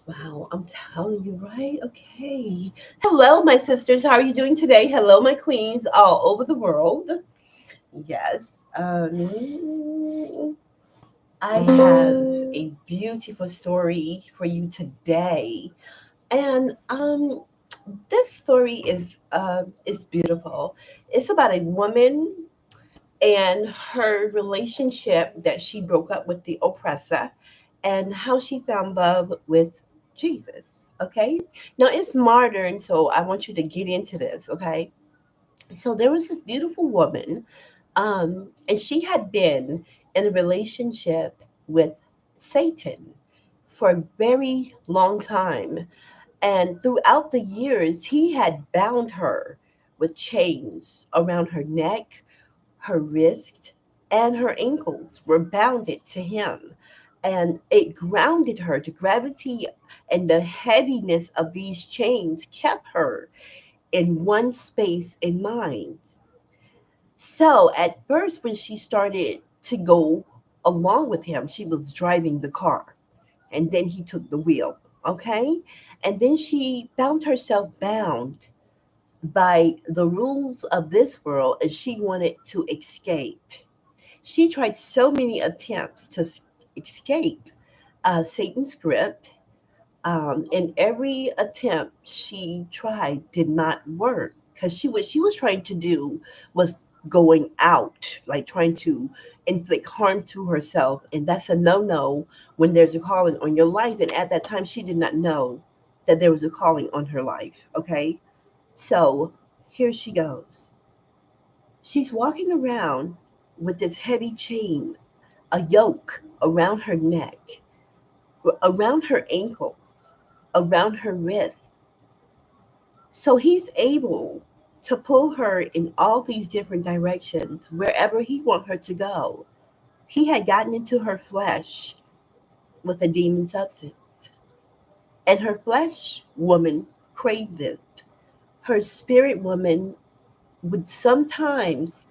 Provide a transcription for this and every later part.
Wow, I'm telling you, right? Okay. Hello, my sisters. How are you doing today? Hello, my queens all over the world. Yes. I have a beautiful story for you today. And this story is beautiful. It's about a woman and her relationship that she broke up with the oppressor and how she found love with Jesus. Okay. Now it's modern, so I want you to get into this. Okay. So there was this beautiful woman, and she had been in a relationship with Satan for a very long time. And throughout the years, he had bound her with chains around her neck, her wrists, and her ankles were bounded to him. And it grounded her. The gravity and the heaviness of these chains kept her in one space in mind. So at first, when she started to go along with him, she was driving the car and then he took the wheel. Okay. And then she found herself bound by the rules of this world and she wanted to escape. She tried so many attempts to escape Satan's grip, and every attempt she tried did not work because she was trying to do was going out, like trying to inflict harm to herself, and that's a no-no when there's a calling on your life. And at that time, she did not know that there was a calling on her life. Okay, so here she goes. She's walking around with this heavy chain, a yoke around her neck, around her ankles, around her wrist. So he's able to pull her in all these different directions, wherever he want her to go. He had gotten into her flesh with a demon substance, and her flesh woman craved it. Her spirit woman would sometimes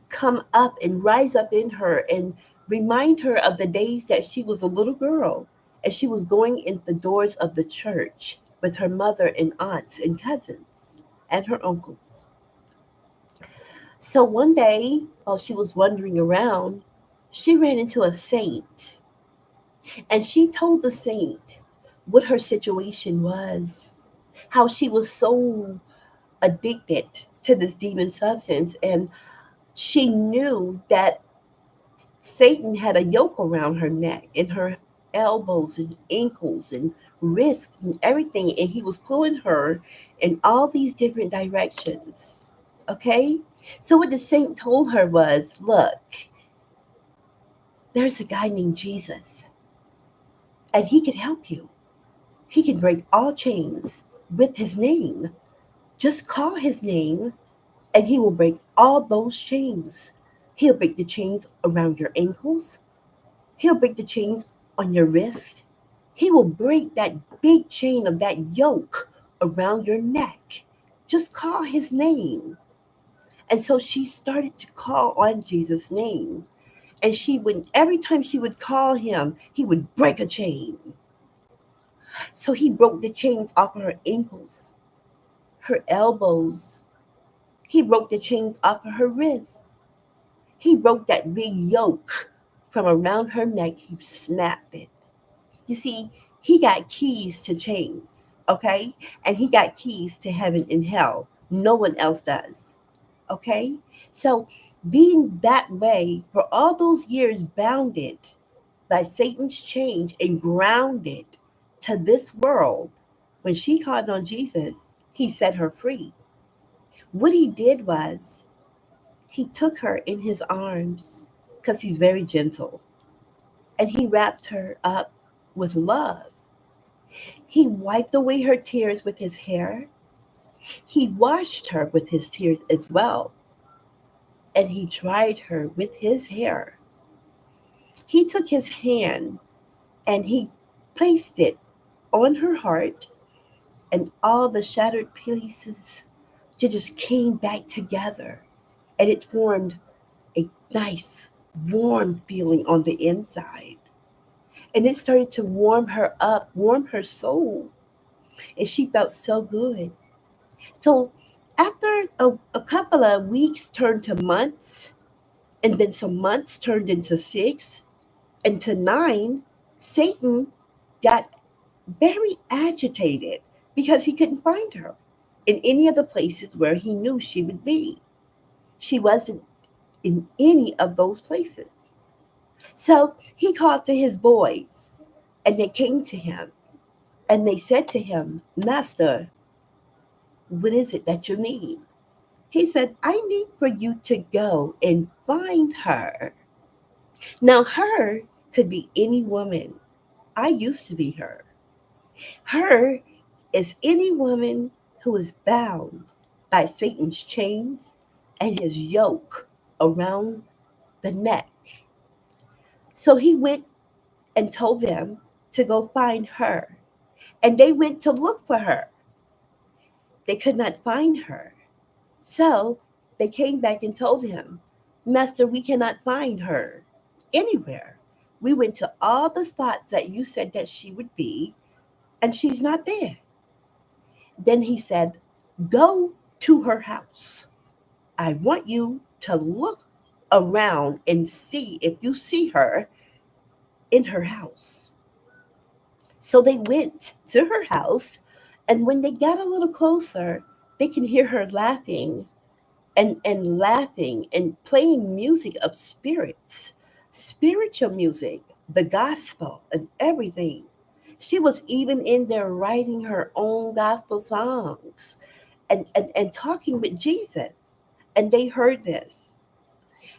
come up and rise up in her and remind her of the days that she was a little girl and she was going in the doors of the church with her mother and aunts and cousins and her uncles. So one day, while she was wandering around, she ran into a saint and she told the saint what her situation was, how she was so addicted to this demon substance. And she knew that Satan had a yoke around her neck and her elbows and ankles and wrists and everything, and he was pulling her in all these different directions. Okay? So, what the saint told her was, look, there's a guy named Jesus, and he can help you. He can break all chains with his name. Just call his name, and he will break all those chains. He'll break the chains around your ankles. He'll break the chains on your wrist. He will break that big chain of that yoke around your neck. Just call his name. And so she started to call on Jesus' name. And she would, every time she would call him, he would break a chain. So he broke the chains off of her ankles, her elbows. He broke the chains off of her wrists. He broke that big yoke from around her neck. He snapped it. You see, he got keys to chains, okay? And he got keys to heaven and hell. No one else does, okay? So, being that way for all those years, bounded by Satan's chains and grounded to this world, when she called on Jesus, he set her free. What he did was, he took her in his arms because he's very gentle, and he wrapped her up with love. He wiped away her tears with his hair. He washed her with his tears as well. And he dried her with his hair. He took his hand and he placed it on her heart, and all the shattered pieces just came back together. And it formed a nice, warm feeling on the inside. And it started to warm her up, warm her soul. And she felt so good. So after a couple of weeks turned to months, and then some months turned into 6, and to 9, Satan got very agitated because he couldn't find her in any of the places where he knew she would be. She wasn't in any of those places. So he called to his boys, and they came to him, and they said to him, Master, what is it that you need? He said, I need for you to go and find her. Now, her could be any woman. I used to be her. Her is any woman who is bound by Satan's chains and his yoke around the neck. So he went and told them to go find her. And they went to look for her. They could not find her. So they came back and told him, Master, we cannot find her anywhere. We went to all the spots that you said that she would be, and she's not there. Then he said, go to her house. I want you to look around and see if you see her in her house. So they went to her house, and when they got a little closer, they can hear her laughing and laughing and playing music of spirits, spiritual music, the gospel, and everything. She was even in there writing her own gospel songs and talking with Jesus. And they heard this,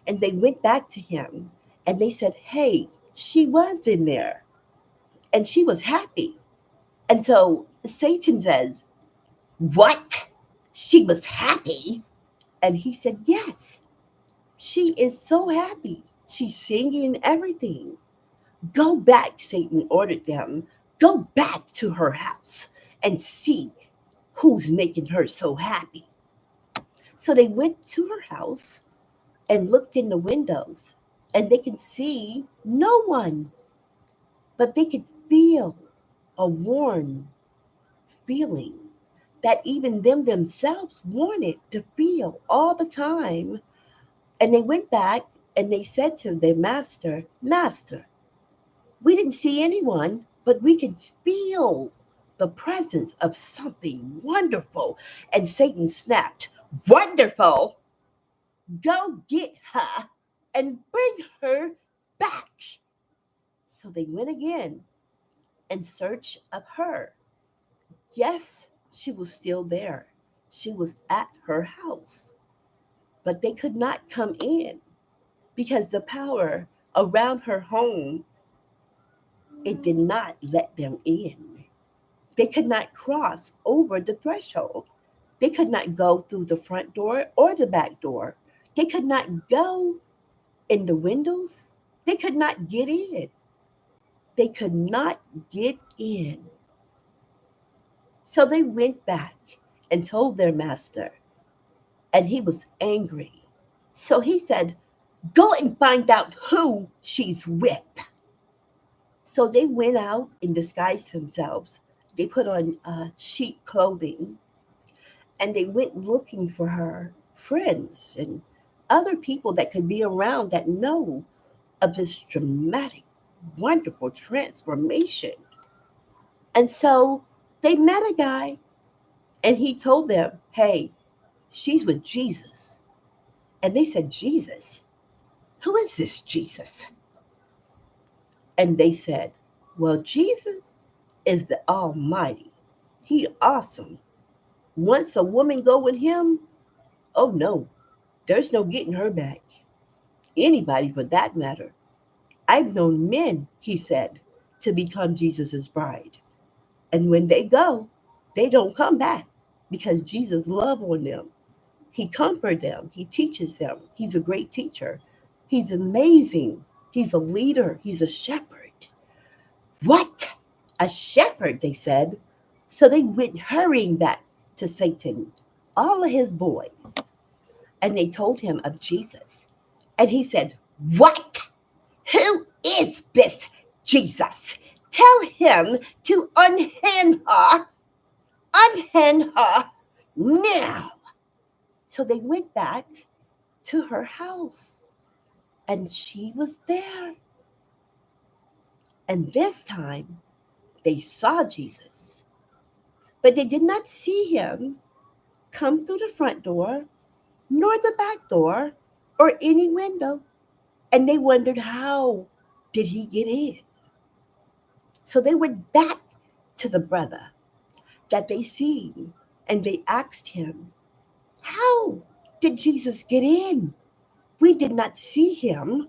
and they went back to him, and they said, hey, she was in there and she was happy. And so Satan says, what? She was happy? And he said, yes. She is so happy. She's singing and everything. Go back, Satan ordered them. Go back to her house and see who's making her so happy. So they went to her house and looked in the windows, and they could see no one, but they could feel a warm feeling that even them themselves wanted to feel all the time. And they went back and they said to their master, Master, we didn't see anyone, but we could feel the presence of something wonderful. And Satan snapped, wonderful! Go get her and bring her back. So they went again in search of her. Yes, she was still there. She was at her house, but they could not come in because the power around her home, it did not let them in. They could not cross over the threshold. They could not go through the front door or the back door. They could not go in the windows. They could not get in. They could not get in. So they went back and told their master, and he was angry. So he said, go and find out who she's with. So they went out and disguised themselves. They put on sheep clothing, and they went looking for her friends and other people that could be around that know of this dramatic, wonderful transformation. And so they met a guy, and he told them, hey, she's with Jesus. And they said, Jesus? Who is this Jesus? And they said, well, Jesus is the Almighty. He awesome. Once a woman go with him, oh no, there's no getting her back. Anybody for that matter. I've known men, he said, to become Jesus's bride. And when they go, they don't come back because Jesus loves on them. He comforts them. He teaches them. He's a great teacher. He's amazing. He's a leader. He's a shepherd. What? A shepherd, they said. So they went hurrying back to Satan, all of his boys, and they told him of Jesus. And he said, what? Who is this Jesus. Tell him to unhand her now. So they went back to her house, and she was there. And this time they saw Jesus, but they did not see him come through the front door, nor the back door, or any window. And they wondered, how did he get in? So they went back to the brother that they seen, and they asked him, how did Jesus get in? We did not see him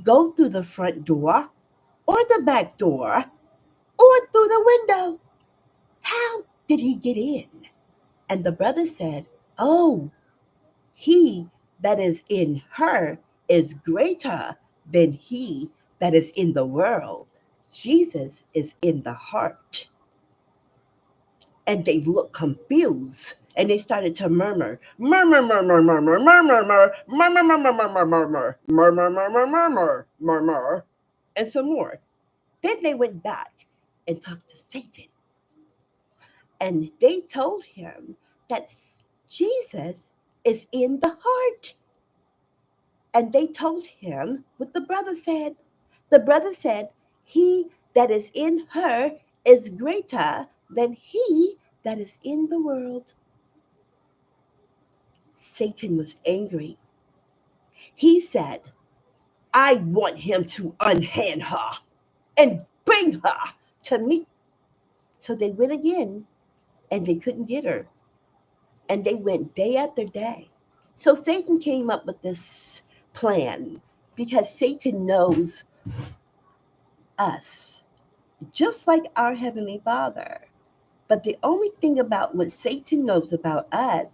go through the front door, or the back door, or through the window. How did he get in? And the brother said, oh, he that is in her is greater than he that is in the world. Jesus is in the heart. And they looked confused, and they started to murmur, murmur, murmur, murmur, murmur, murmur, murmur, murmur, murmur, murmur, murmur, murmur, murmur, murmur, and some more. Then they went back and talked to Satan, and they told him that Jesus is in the heart. And they told him what the brother said. The brother said, he that is in her is greater than he that is in the world. Satan was angry. He said, I want him to unhand her and bring her to me. So they went again, and they couldn't get her. And they went day after day. So Satan came up with this plan, because Satan knows us just like our Heavenly Father. But the only thing about what Satan knows about us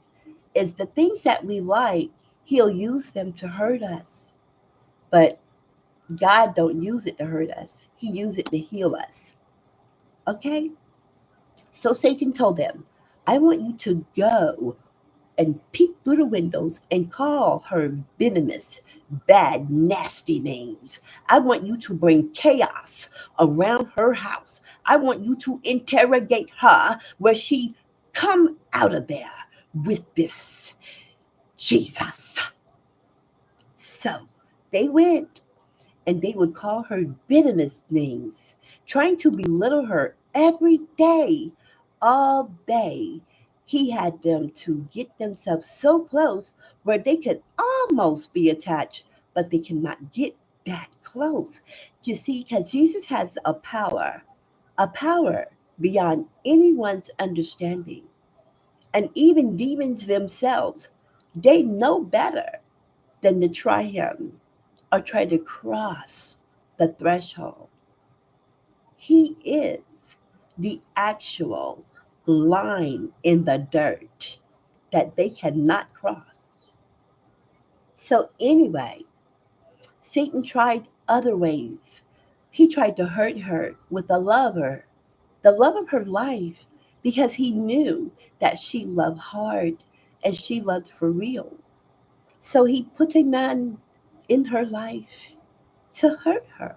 is the things that we like, he'll use them to hurt us. But God don't use it to hurt us. He uses it to heal us. Okay? So Satan told them, I want you to go and peek through the windows and call her venomous, bad, nasty names. I want you to bring chaos around her house. I want you to interrogate her where she come out of there with this Jesus. So they went, and they would call her venomous names, trying to belittle her every day, all day. He had them to get themselves so close where they could almost be attached, but they cannot get that close. You see, because Jesus has a power beyond anyone's understanding. And even demons themselves, they know better than to try him or try to cross the threshold. He is the actual line in the dirt that they cannot cross. So, anyway, Satan tried other ways. He tried to hurt her with the love of her life, because he knew that she loved hard and she loved for real. So, he put a man in her life to hurt her.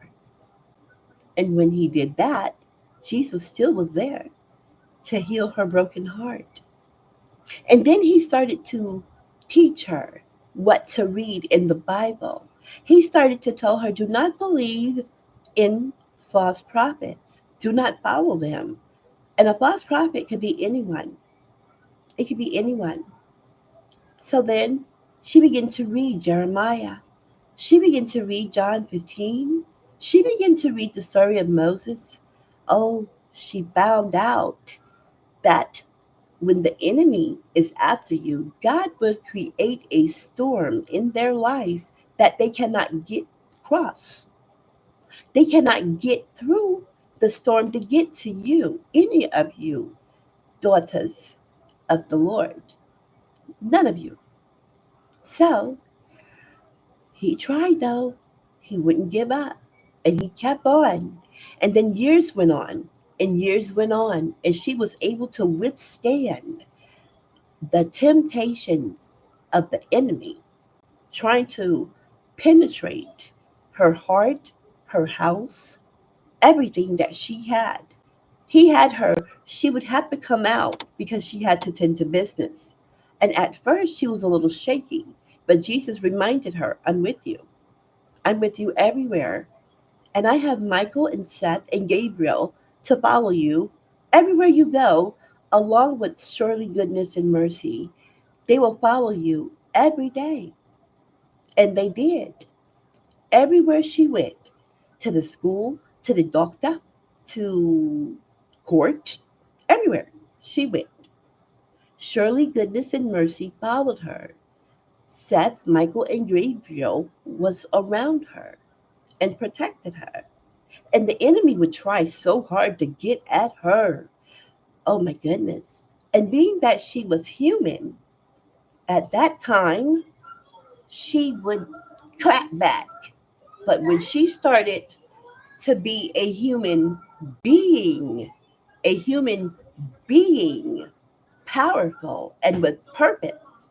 And when he did that, Jesus still was there to heal her broken heart. And then he started to teach her what to read in the Bible. He started to tell her, do not believe in false prophets, do not follow them. And a false prophet could be anyone, it could be anyone. So then she began to read Jeremiah. She began to read John 15. She began to read the story of Moses. Oh, she found out that when the enemy is after you, God will create a storm in their life that they cannot get across. They cannot get through the storm to get to you, any of you, daughters of the Lord. None of you. So he tried, though. He wouldn't give up. And he kept on. And then years went on, and years went on. And she was able to withstand the temptations of the enemy trying to penetrate her heart, her house, everything that she had. He had her, she would have to come out because she had to tend to business. And at first, she was a little shaky, but Jesus reminded her, I'm with you. I'm with you everywhere. And I have Michael and Seth and Gabriel to follow you everywhere you go, along with surely goodness and mercy. They will follow you every day. And they did. Everywhere she went, to the school, to the doctor, to court, everywhere she went. Surely goodness and mercy followed her. Seth, Michael, and Gabriel was around her and protected her. And the enemy would try so hard to get at her. Oh my goodness. And being that she was human, at that time, she would clap back. But when she started to be being, a human being, powerful and with purpose,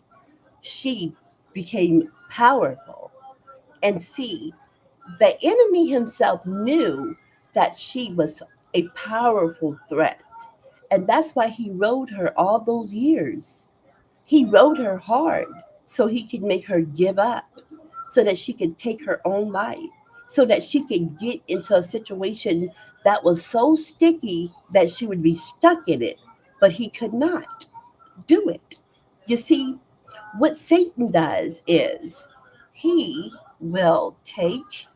she became powerful. And see, the enemy himself knew that she was a powerful threat. And that's why he rode her all those years. He rode her hard so he could make her give up, so that she could take her own life, so that she could get into a situation that was so sticky that she would be stuck in it. But he could not do it. You see, what Satan does is he will take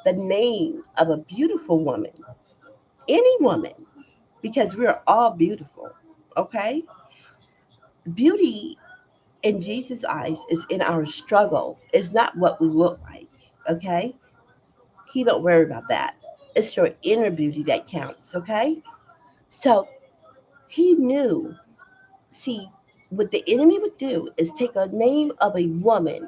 the name of a beautiful woman, any woman, because we're all beautiful, okay? Beauty in Jesus' eyes is in our struggle, is not what we look like, okay? He don't worry about that. It's your inner beauty that counts, okay? So he knew, see, what the enemy would do is take a name of a woman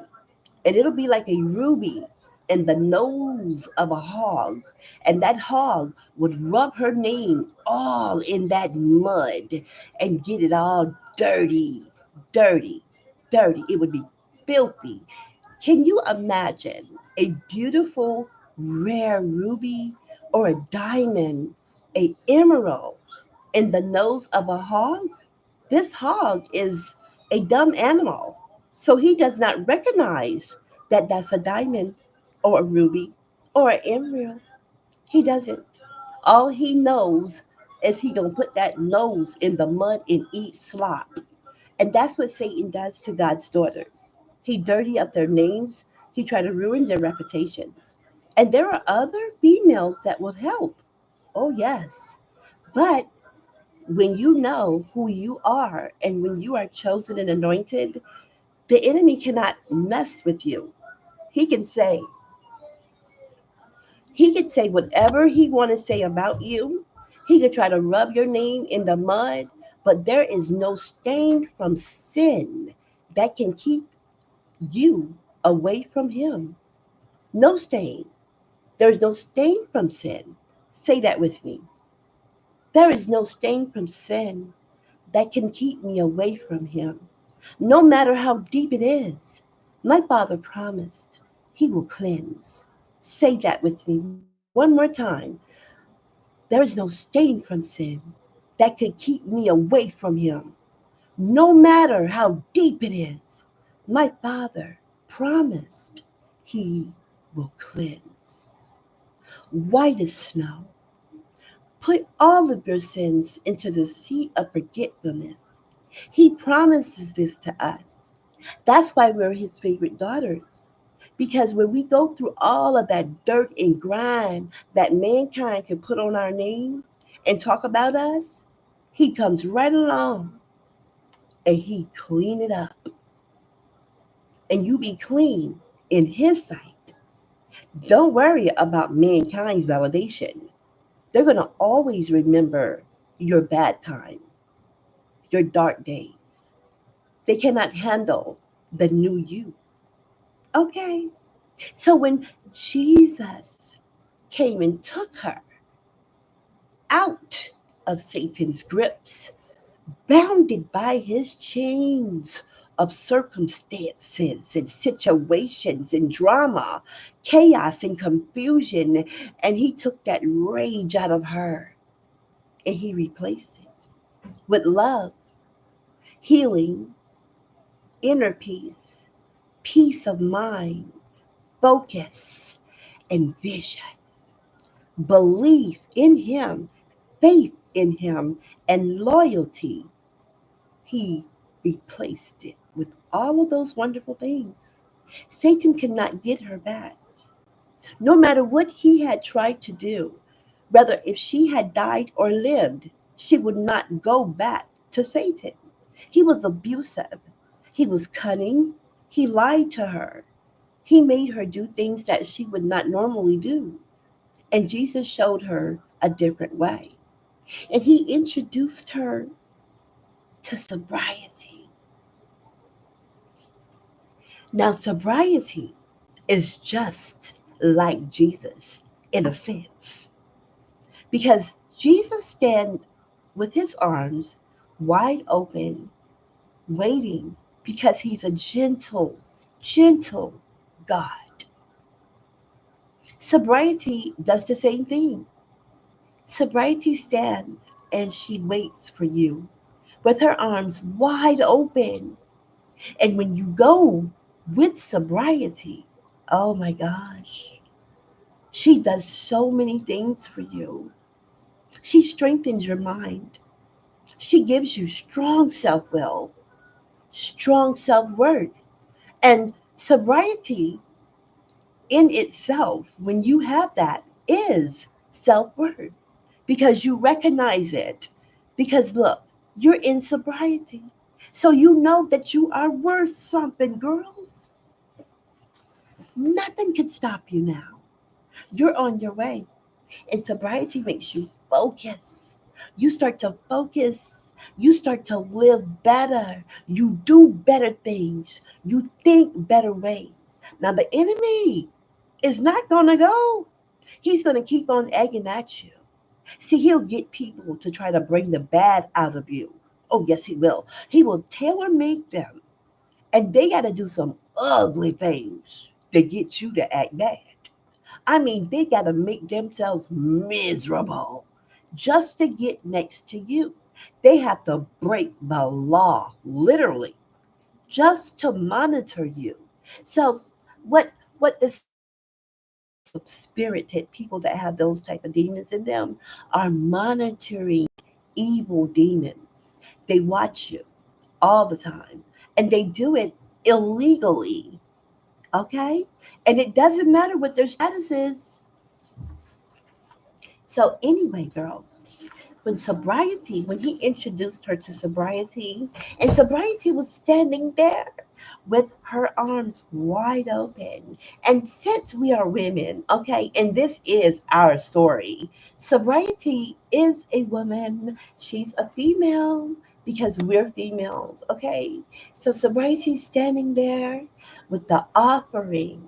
and it'll be like a ruby in the nose of a hog. And that hog would rub her name all in that mud and get it all dirty, dirty, dirty. It would be filthy. Can you imagine a beautiful, rare ruby or a diamond, a emerald in the nose of a hog? This hog is a dumb animal, so he does not recognize that that's a diamond or a ruby or an emerald. He doesn't. All he knows is he gonna put that nose in the mud and eat slop. And that's what Satan does to God's daughters. He dirty up their names. He try to ruin their reputations. And there are other females that will help. Oh yes. But when you know who you are and when you are chosen and anointed, the enemy cannot mess with you. He can say, he could say whatever he want to say about you. He could try to rub your name in the mud, but there is no stain from sin that can keep you away from him. No stain. There is no stain from sin. Say that with me. There is no stain from sin that can keep me away from him. No matter how deep it is, my Father promised he will cleanse. Say that with me one more time. There is no stain from sin that could keep me away from him. No matter how deep it is, my Father promised he will cleanse. White as snow. Put all of your sins into the sea of forgetfulness. He promises this to us. That's why we're his favorite daughters. Because when we go through all of that dirt and grime that mankind can put on our name and talk about us, he comes right along and he clean it up. And you be clean in his sight. Don't worry about mankind's validation. They're going to always remember your bad time, your dark days. They cannot handle the new you. Okay. So when Jesus came and took her out of Satan's grips, bounded by his chains. of circumstances and situations and drama, chaos and confusion. And he took that rage out of her and he replaced it with love, healing, inner peace, peace of mind, focus, and vision, belief in him, faith in him, and loyalty. He replaced it with all of those wonderful things. Satan cannot get her back. No matter what he had tried to do, whether if she had died or lived, she would not go back to Satan. He was abusive. He was cunning. He lied to her. He made her do things that she would not normally do. And Jesus showed her a different way. And he introduced her to sobriety. Now, sobriety is just like Jesus in a sense, because Jesus stand with his arms wide open, waiting, because he's a gentle God. Sobriety does the same thing. Sobriety stands and she waits for you with her arms wide open. And when you go with sobriety, oh my gosh, she does so many things for you. She strengthens your mind. She gives you strong self will, strong self worth. And sobriety in itself, when you have that, is self worth because you recognize it. Because look, you're in sobriety. So you know that you are worth something, girls. Nothing can stop you now. You're on your way. And sobriety makes you focus. You start to focus. You start to live better. You do better things. You think better ways. Now, the enemy is not going to go. He's going to keep on egging at you. See, he'll get people to try to bring the bad out of you. Oh, yes, he will. He will tailor make them. And they got to do some ugly things to get you to act bad. I mean, they got to make themselves miserable just to get next to you. They have to break the law, literally, just to monitor you. So, what the spirited people that have those type of demons in them are monitoring evil demons. They watch you all the time, and they do it illegally. Okay, and it doesn't matter what their status is. So anyway, girls, when he introduced her to sobriety, and sobriety was standing there with her arms wide open. And since we are women, okay, and this is our story, sobriety is a woman, she's a female. Because we're females, okay? So sobriety's standing there with the offering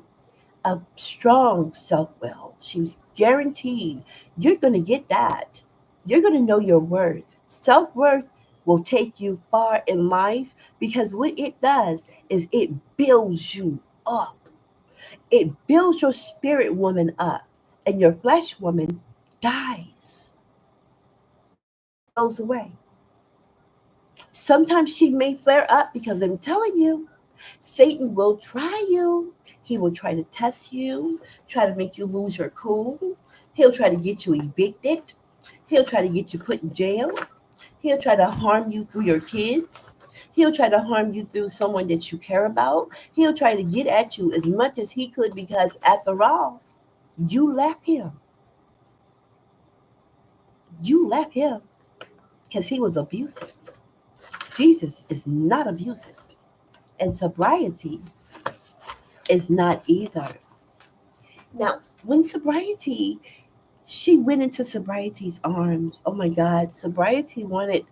a strong self will. She was guaranteed you're going to get that. You're going to know your worth. Self worth will take you far in life because what it does is it builds you up. It builds your spirit woman up, and your flesh woman dies, goes away. Sometimes she may flare up because I'm telling you, Satan will try you. He will try to test you, try to make you lose your cool. He'll try to get you evicted. He'll try to get you put in jail. He'll try to harm you through your kids. He'll try to harm you through someone that you care about. He'll try to get at you as much as he could because, after all, you left him. You left him because he was abusive. Jesus is not abusive, and sobriety is not either. Now, when sobriety, she went into sobriety's arms. Oh my God, sobriety wanted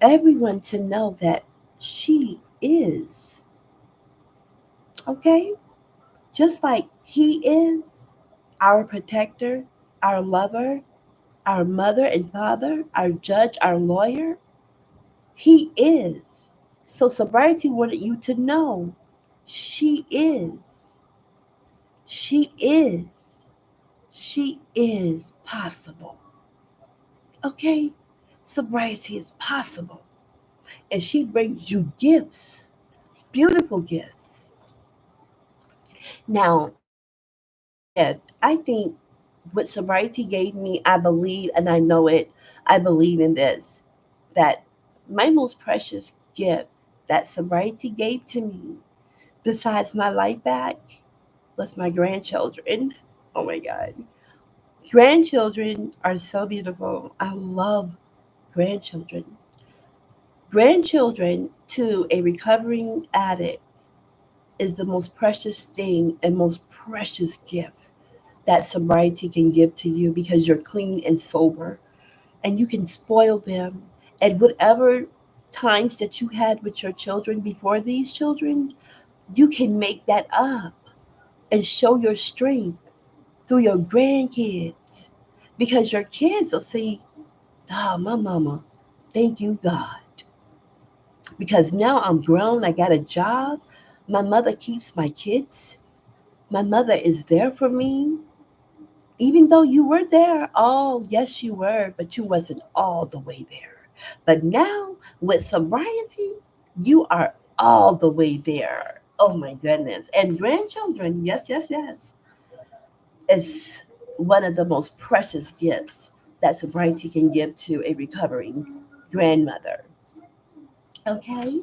everyone to know that she is, okay? Just like he is our protector, our lover, our mother and father, our judge, our lawyer, he is. So sobriety wanted you to know she she is, she is possible. Okay? Sobriety is possible. And she brings you gifts, beautiful gifts. Now, gifts, I think what sobriety gave me, I believe, and I know it, I believe in this, that my most precious gift that sobriety gave to me, besides my life back, was my grandchildren. Oh my God. Grandchildren are so beautiful. I love grandchildren. Grandchildren to a recovering addict is the most precious thing and most precious gift that sobriety can give to you because you're clean and sober and you can spoil them at whatever times that you had with your children before these children, you can make that up and show your strength through your grandkids because your kids will see, oh, my mama, thank you, God. Because now I'm grown, I got a job. My mother keeps my kids. My mother is there for me. Even though you were there, oh, yes, you were, but you wasn't all the way there. But now with sobriety, you are all the way there. Oh my goodness. And grandchildren, yes, yes, yes, is one of the most precious gifts that sobriety can give to a recovering grandmother. Okay.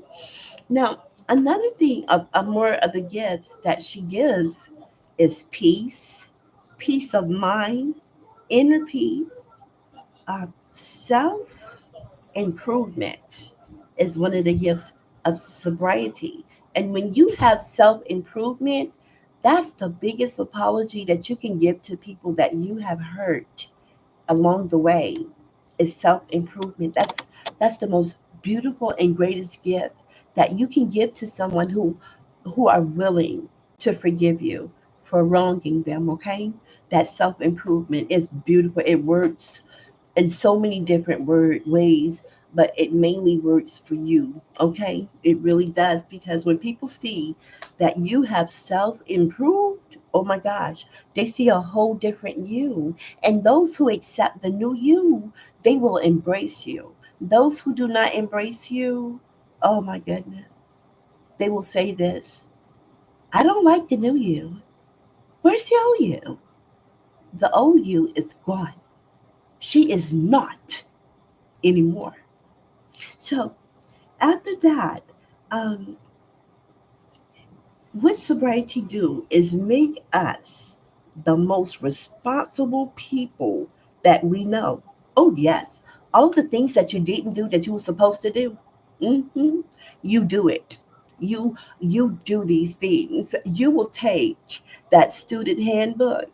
Now, another thing, a more of the gifts that she gives is peace, peace of mind, inner peace, self improvement is one of the gifts of sobriety. And when you have self improvement, that's the biggest apology that you can give to people that you have hurt along the way is self improvement. That's the most beautiful and greatest gift that you can give to someone who are willing to forgive you for wronging them. Okay, that self improvement is beautiful. It works in so many different ways, but it mainly works for you. Okay, it really does because when people see that you have self improved, oh my gosh, they see a whole different you. And those who accept the new you, they will embrace you. Those who do not embrace you, oh my goodness, they will say this: I don't like the new you. Where's the old you? The old you is gone. She is not anymore. So after that, um, what sobriety do is make us the most responsible people that we know. Oh yes, all the things that you didn't do that you were supposed to do, hmm you do it. You do these things. You will take that student handbook,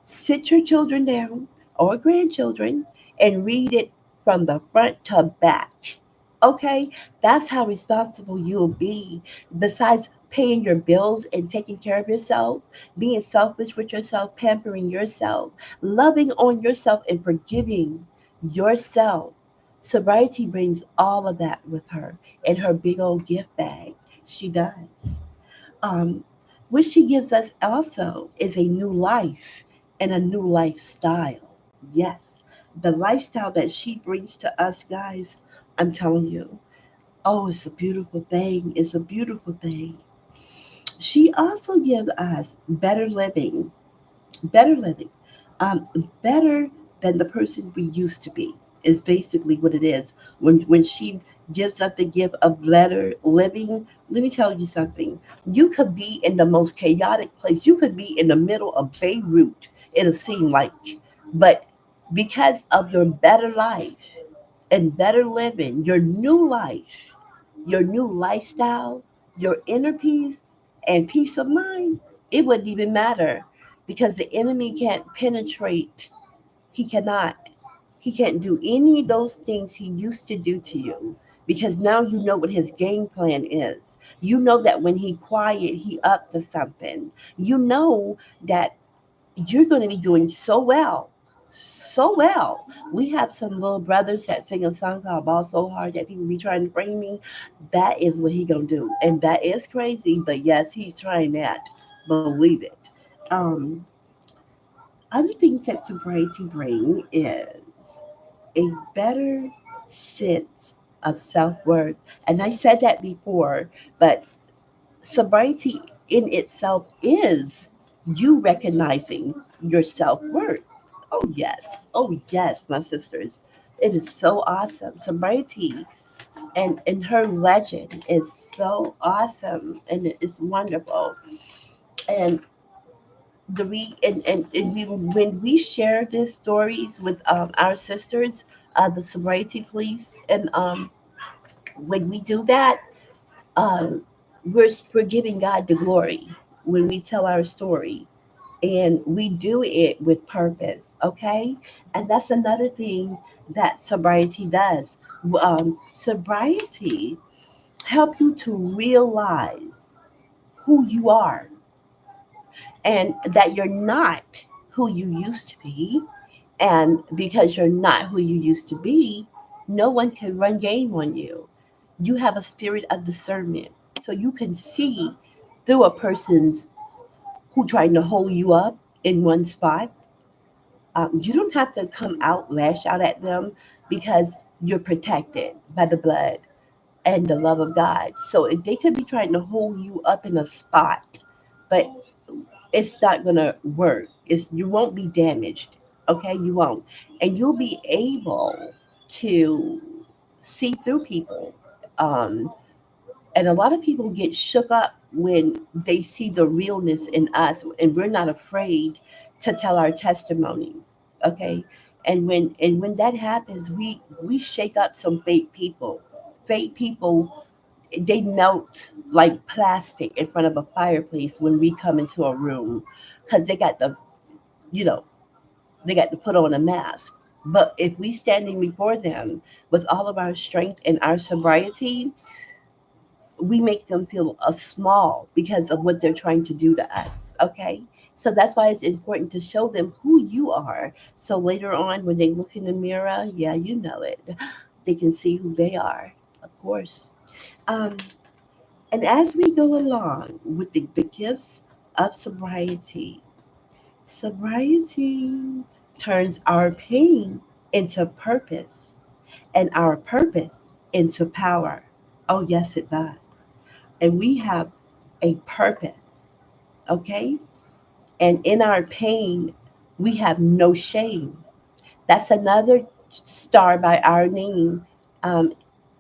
sit your children down or grandchildren, and read it from the front to back. Okay, that's how responsible you'll be. Besides paying your bills and taking care of yourself, being selfish with yourself, pampering yourself, loving on yourself, and forgiving yourself. Sobriety brings all of that with her in her big old gift bag. She does. Um, what she gives us also is a new life and a new lifestyle. Yes, the lifestyle that she brings to us, guys, I'm telling you, oh, it's a beautiful thing. It's a beautiful thing. She also gives us better living, um, better than the person we used to be is basically what it is. When she gives us the gift of better living, let me tell you something. You could be in the most chaotic place. You could be in the middle of Beirut. It'll seem like, but because of your better life and better living, your new life, your new lifestyle, your inner peace and peace of mind, it wouldn't even matter because the enemy can't penetrate. He cannot. He can't do any of those things he used to do to you because now you know what his game plan is. You know that when he quiet, he up to something. You know that you're going to be doing so well, so well. We have some little brothers that sing a song called Ball So Hard that people be trying to bring me. That is what he gonna do. And that is crazy, but yes, he's trying that. Believe it. Um, Other things that sobriety bring is a better sense of self-worth. And I said that before, but sobriety in itself is you recognizing your self-worth. Oh yes. Oh yes, my sisters. It is so awesome. Sobriety and her legend is so awesome and it is wonderful. And and we, when we share these stories with our sisters, the sobriety police, and when we do that, um, we're giving God the glory when we tell our story, and we do it with purpose. Okay, and that's another thing that sobriety does. Sobriety help you to realize who you are and that you're not who you used to be. And because you're not who you used to be, no one can run game on you. You have a spirit of discernment. So you can see through a person's who trying to hold you up in one spot. You don't have to come out, lash out at them because you're protected by the blood and the love of God. So if they could be trying to hold you up in a spot, but it's not gonna work. It's you won't be damaged. Okay, you won't, and you'll be able to see through people. Um, and a lot of people get shook up when they see the realness in us, and we're not afraid to tell our testimonies. Okay, and when that happens, we shake up some fake people. Fake people, they melt like plastic in front of a fireplace when we come into a room because you know they got to put on a mask. But if we standing before them with all of our strength and our sobriety, we make them feel small because of what they're trying to do to us. Okay, so that's why it's important to show them who you are, so later on when they look in the mirror, yeah, you know it, they can see who they are, of course. um, And as we go along with the gifts of sobriety, sobriety turns our pain into purpose and our purpose into power. Oh, yes, it does. And we have a purpose, okay? And in our pain, we have no shame. That's another star by our name. Um,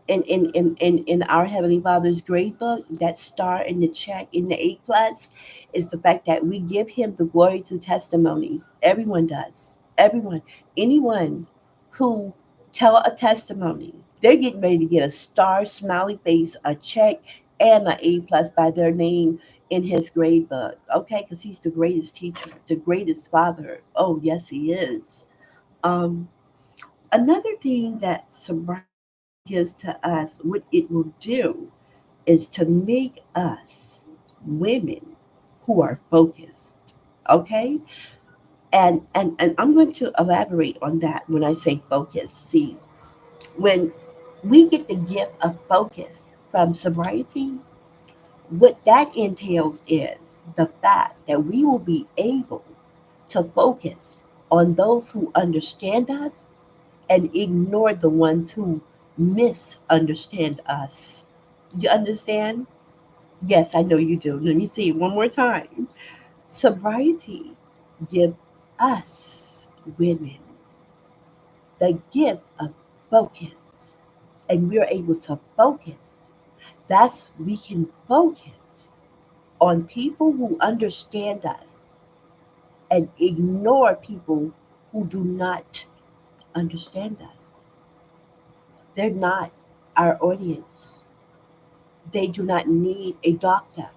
in our Heavenly Father's grade book, that star in the check in the A plus is the fact that we give him the glory through testimonies. Everyone does. Everyone. Anyone who tell a testimony, they're getting ready to get a star, smiley face, a check, and an A plus by their name in his grade book. Okay, because he's the greatest teacher, the greatest father. Oh, yes, he is. Um, Another thing that sobriety gives to us, what it will do is to make us women who are focused. Okay? And I'm going to elaborate on that when I say focus. See, when we get the gift of focus from sobriety, what that entails is the fact that we will be able to focus on those who understand us and ignore the ones who misunderstand us. You understand? Yes, I know you do. Let me see it one more time. Sobriety give us women the gift of focus, and we're able to focus. That's we can focus on people who understand us and ignore people who do not understand us. They're not our audience. They do not need a doctor.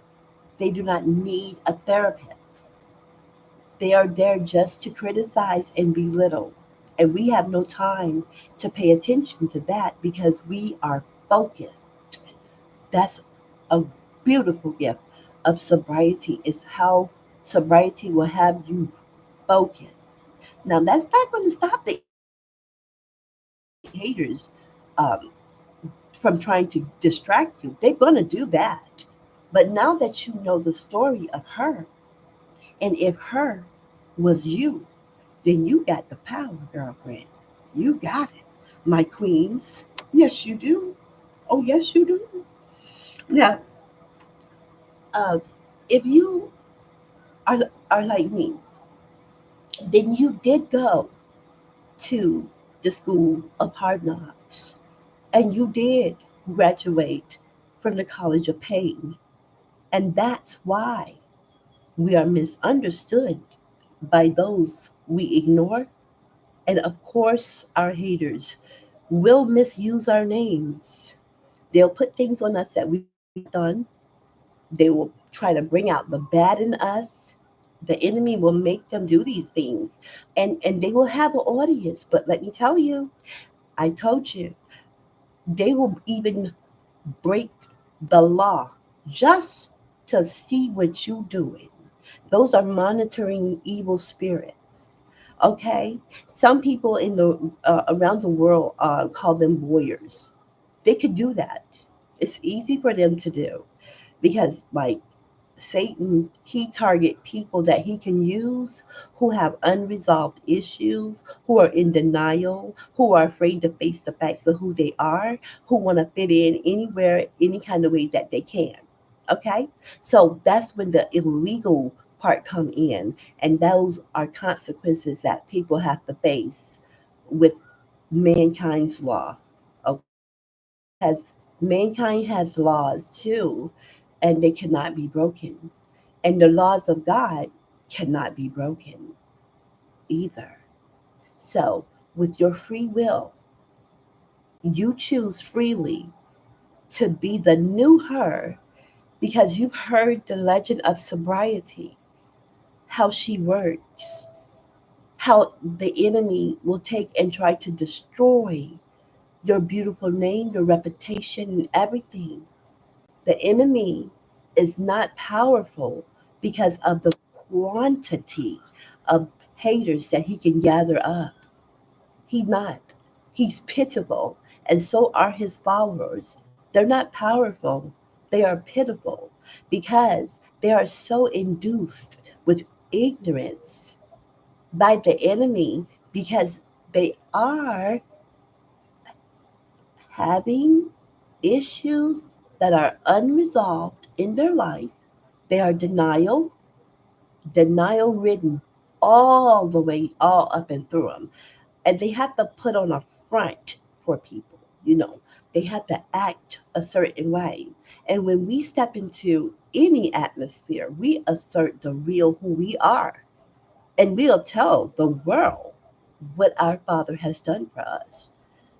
They do not need a therapist. They are there just to criticize and belittle. And we have no time to pay attention to that because we are focused. That's a beautiful gift of sobriety, is how sobriety will have you focus. Now, that's not going to stop the haters from trying to distract you. They're going to do that. But now that you know the story of her, and if her was you, then you got the power, girlfriend. You got it, my queens. Yes, you do. Oh, yes, you do. Now, uh, if you are, are like me, then you did go to the school of hard knocks, and you did graduate from the College of Pain. And that's why we are misunderstood by those we ignore. And of course, our haters will misuse our names. They'll put things on us that we've not done. They will try to bring out the bad in us. The enemy will make them do these things. And they will have an audience. But let me tell you, I told you, they will even break the law just to see what you're doing. Those are monitoring evil spirits. Okay, some people in the around the world call them warriors. They could do that. It's easy for them to do because, like, Satan, he target people that he can use who have unresolved issues, who are in denial, who are afraid to face the facts of who they are, who want to fit in anywhere, any kind of way that they can. Okay? So that's when the illegal part come in, and those are consequences that people have to face with mankind's law. Okay? Because mankind has laws too, and they cannot be broken. And the laws of God cannot be broken either. So, with your free will, you choose freely to be the new her because you've heard the legend of sobriety, how she works, how the enemy will take and try to destroy your beautiful name, your reputation, and everything. The enemy is not powerful because of the quantity of haters that he can gather up. He not. He's pitiful, and so are his followers. They're not powerful. They are pitiful because they are so induced with ignorance by the enemy because they are having issues that are unresolved in their life. They are denial ridden all the way, all up and through them. And they have to put on a front for people, you know. They have to act a certain way. And when we step into any atmosphere, we assert the real who we are. And we'll tell the world what our Father has done for us.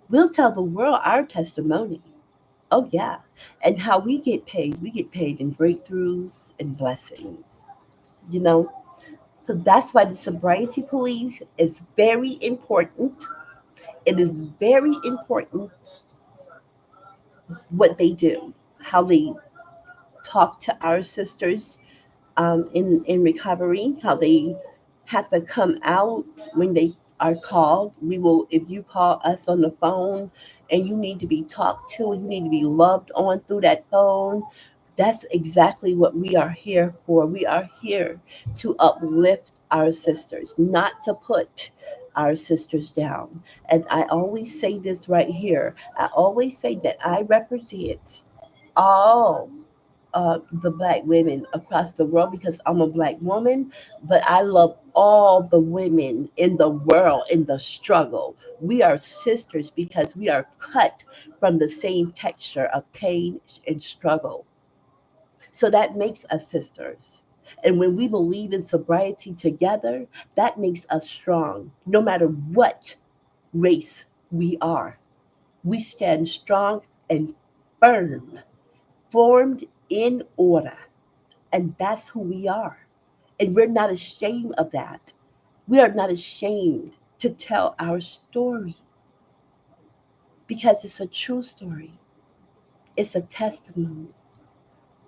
We'll tell the world our testimony. Oh, yeah. And how we get paid in breakthroughs and blessings, you know. So that's why the sobriety police is very important. It is very important what they do, how they talk to our sisters in recovery, how they have to come out when they are called. We will, if you call us on the phone and you need to be talked to, you need to be loved on through that phone. That's exactly what we are here for. We are here to uplift our sisters, not to put our sisters down. And I always say this right here. I always say that I represent all the black women across the world because I'm a black woman, but I love all the women in the world in the struggle. We are sisters because we are cut from the same texture of pain and struggle. So that makes us sisters. And when we believe in sobriety together, that makes us strong, no matter what race we are. We stand strong and firm, formed in order. And that's who we are. And we're not ashamed of that. We are not ashamed to tell our story because it's a true story. It's a testimony,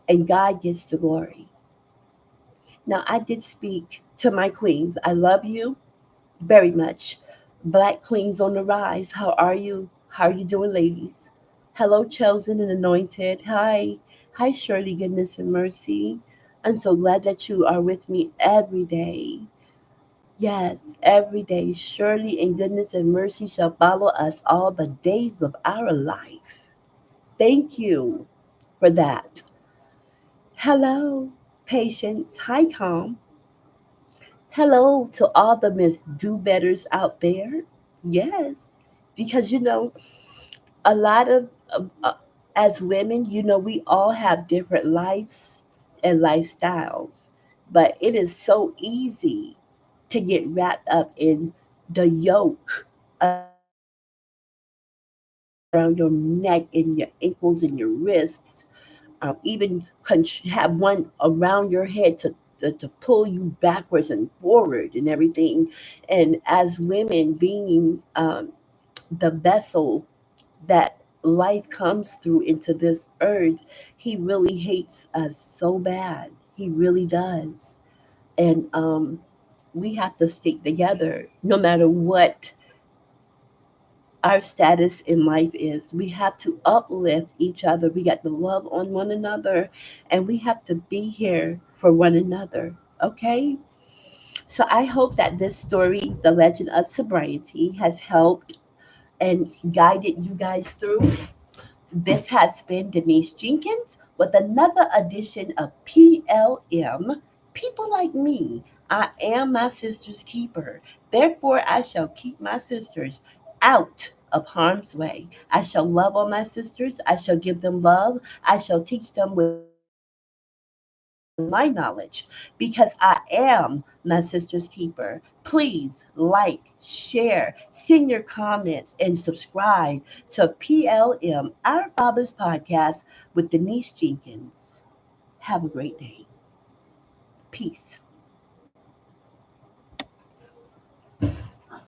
and God gets the glory. Now, I did speak to my queens. I love you. very much. Black Queens on the rise. How are you? How are you doing, ladies? Hello, chosen and anointed. Hi. Hi, Shirley, goodness and mercy. I'm so glad that you are with me every day. Yes, every day. Surely and goodness and mercy shall follow us all the days of our life. Thank you for that. Hello, patience. Hi, Tom. Hello to all the Miss Do Betters out there. Yes, because a lot of as women, we all have different lives and lifestyles, but it is so easy to get wrapped up in the yoke of the chain around your neck and your ankles and your wrists, even have one around your head to pull you backwards and forward and everything. And as women, being the vessel that life comes through into this earth, he really hates us so bad. He really does. And we have to stick together no matter what our status in life is. We have to uplift each other. We got to love on one another, and we have to be here for one another. Okay? So I hope that this story, The Legend of Sobriety, has helped and guided you guys through. This has been Denise Jenkins with another edition of PLM. People like me. I am my sister's keeper. Therefore, I shall keep my sisters out of harm's way. I shall love on my sisters. I shall give them love. I shall teach them with my knowledge because I am my sister's keeper. Please like, share, send your comments, and subscribe to PLM, Our Father's Podcast with Denise Jenkins. Have a great day. Peace.